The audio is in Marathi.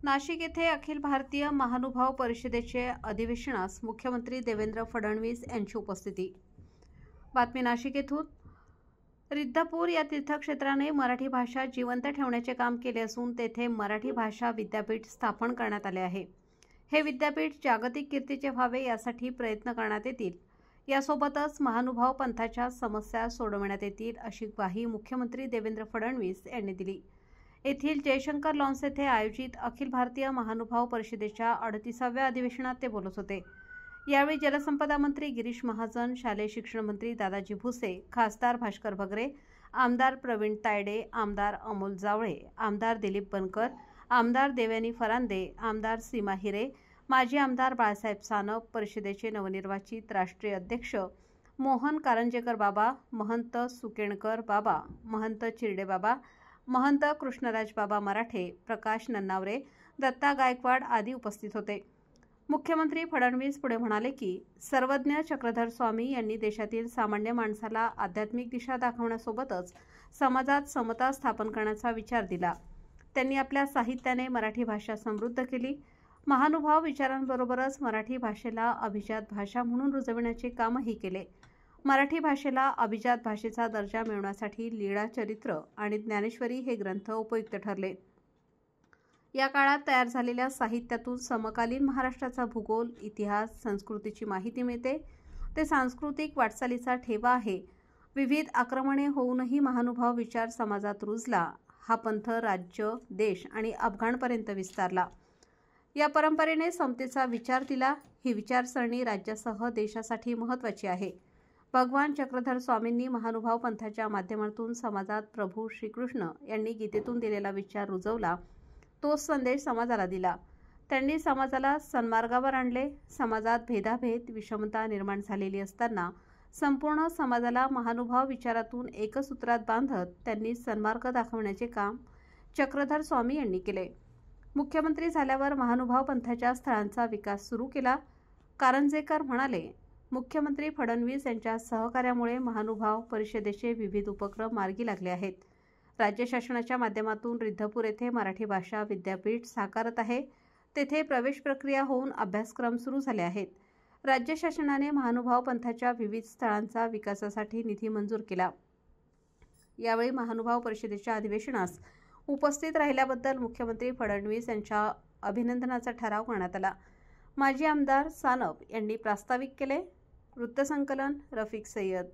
नाशिक येथे अखिल भारतीय महानुभाव परिषदेचे अधिवेशनास मुख्यमंत्री देवेंद्र फडणवीस यांची उपस्थिती। बातमी नाशिक येथून। रिद्धपूर या तीर्थक्षेत्राने मराठी भाषा जिवंत ठेवण्याचे काम केले असून तेथे मराठी भाषा विद्यापीठ स्थापन करण्यात आले आहे। हे विद्यापीठ जागतिक कीर्तीचे व्हावे यासाठी प्रयत्न करण्यात येतील। यासोबतच महानुभाव पंथाच्या समस्या सोडवण्यात येतील अशी ग्वाही मुख्यमंत्री देवेंद्र फडणवीस यांनी दिली। येथील जयशंकर लॉन्स येथे आयोजित अखिल भारतीय महानुभाव परिषदेच्या 38व्या अधिवेशनात ते बोलत होते। यावेळी जलसंपदा मंत्री गिरीश महाजन, शालेय शिक्षण मंत्री दादाजी भुसे, खासदार भास्कर बगरे, आमदार प्रवीण तायडे, आमदार अमोल जावळे, आमदार दिलीप बनकर, आमदार देवयानी फरांदे, आमदार सीमा हिरे, माजी आमदार बाळासाहेब सानप, परिषदेचे नवनिर्वाचित राष्ट्रीय अध्यक्ष मोहन कारंजेकर बाबा, महंत सुकेणकर बाबा, महंत चिरडे बाबा, महंत कृष्णराज बाबा मराठे, प्रकाश नन्नावरे, दत्ता गायकवाड आदी उपस्थित होते। मुख्यमंत्री फडणवीस पुढे म्हणाले की सर्वज्ञ चक्रधर स्वामी यांनी देशातील सामान्य माणसाला आध्यात्मिक दिशा दाखवण्यासोबतच समाजात समता स्थापन करण्याचा विचार दिला। त्यांनी आपल्या साहित्याने मराठी भाषा समृद्ध केली। महानुभाव विचारांबरोबरच मराठी भाषेला अभिजात भाषा म्हणून रुजविण्याचे कामही केले। मराठी भाषेला अभिजात भाषेचा दर्जा मिळवण्यासाठी लीळा चरित्र आणि ज्ञानेश्वरी हे ग्रंथ उपयुक्त ठरले। या काळात तयार झालेल्या साहित्यातून समकालीन महाराष्ट्राचा भूगोल, इतिहास, संस्कृतीची माहिती मिळते। ते सांस्कृतिक वाटचालीचा ठेवा आहे। विविध आक्रमणे होऊनही महानुभाव विचार समाजात रुजला। हा पंथ राज्य, देश आणि अफगाणपर्यंत विस्तारला। या परंपरेने समतेचा विचार दिला। ही विचारसरणी राज्यासह देशासाठी महत्त्वाची आहे। भगवान चक्रधर स्वामींनी महानुभाव पंथाच्या माध्यमातून समाजात प्रभू श्रीकृष्ण यांनी गीतेतून दिलेला विचार रुजवला। तोच संदेश समाजाला दिला। त्यांनी समाजाला सन्मार्गावर आणले। समाजात भेदाभेद, विषमता निर्माण झालेली असताना संपूर्ण समाजाला महानुभाव विचारातून एकसूत्रात बांधत त्यांनी सन्मार्ग दाखवण्याचे काम चक्रधर स्वामी यांनी केले। मुख्यमंत्री झाल्यावर महानुभाव पंथाच्या स्थळांचा विकास सुरू केला। कारंजेकर म्हणाले, मुख्यमंत्री फडणवीस यांच्या सहकार्यामुळे महानुभाव परिषदेचे विविध उपक्रम मार्गी लागले आहेत। राज्य शासनाच्या माध्यमातून रिद्धपूर येथे मराठी भाषा विद्यापीठ साकारत आहे। तेथे प्रवेश प्रक्रिया होऊन अभ्यासक्रम सुरू झाले आहेत। राज्य शासनाने महानुभाव पंथाच्या विविध स्थळांचा विकासासाठी निधी मंजूर केला। यावेळी महानुभाव परिषदेच्या अधिवेशनास उपस्थित राहिल्याबद्दल मुख्यमंत्री फडणवीस यांच्या अभिनंदनाचा ठराव करण्यात आला। माजी आमदार सानप यांनी प्रास्ताविक केले। वृत्तसंकलन रफिक सय्यद।